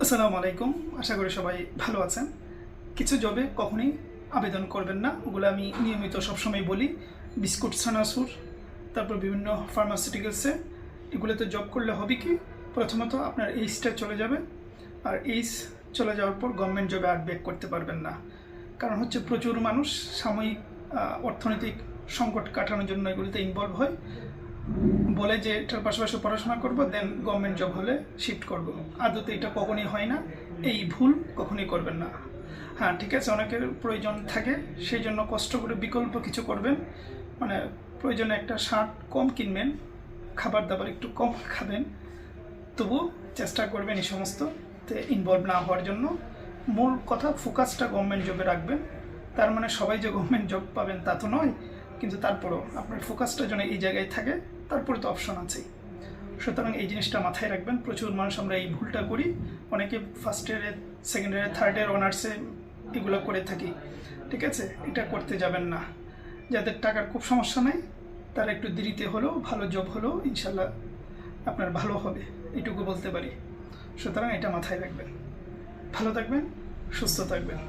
আসসালামু আলাইকুম। আশা করি সবাই ভালো আছেন। কিছু জবে কখনোই আবেদন করবেন না, ওগুলো আমি নিয়মিত সবসময় বলি। বিস্কুট, সানাসুর, তারপর বিভিন্ন ফার্মাসিউটিক্যালসে এগুলোতে জব করলে হবে কি, প্রথমত আপনার এইজটা চলে যাবে, আর এইজ চলে যাওয়ার পর গভর্নমেন্ট জবে আর ব্যাক করতে পারবেন না। কারণ হচ্ছে প্রচুর মানুষ সাময়িক অর্থনৈতিক সংকট কাটানোর জন্য এগুলিতে ইনভলভ হয়, বলে যে এটার পাশাপাশি পড়াশোনা করব, দেন গভর্নমেন্ট জব হলে শিফট করব। আদতে এটা কখনই হয় না, এই ভুল কখনই করবেন না। হ্যাঁ, ঠিক আছে, অনেকের প্রয়োজন থাকে, সেই জন্য কষ্ট করে বিকল্প কিছু করবেন, মানে প্রয়োজনে একটা শার্ট কম কিনবেন, খাবার দাবার একটু কম খাবেন, তবু চেষ্টা করবেন এই সমস্ততে ইনভলভ না হওয়ার জন্য। মূল কথা, ফোকাসটা গভর্নমেন্ট জবে রাখবেন। তার মানে সবাই যে গভর্নমেন্ট জব পাবেন তা তো নয়, কিন্তু তারপরেও আপনার ফোকাসটা যেন এই জায়গায় থাকে, তারপরে তো অপশন আছেই। সুতরাং এই জিনিসটা মাথায় রাখবেন। প্রচুর মানুষ আমরা এই ভুলটা করি, অনেকে ফার্স্ট ইয়ারে, সেকেন্ড ইয়ারে, থার্ড ইয়ার অনার্সে এগুলো করে থাকি। ঠিক আছে, এটা করতে যাবেন না। যাদের টাকার খুব সমস্যা নেই তারা একটু দেরিতে হলেও ভালো জব হলেও ইনশাল্লাহ আপনার ভালো হবে, এটুকু বলতে পারি। সুতরাং এটা মাথায় রাখবেন। ভালো থাকবেন, সুস্থ থাকবেন।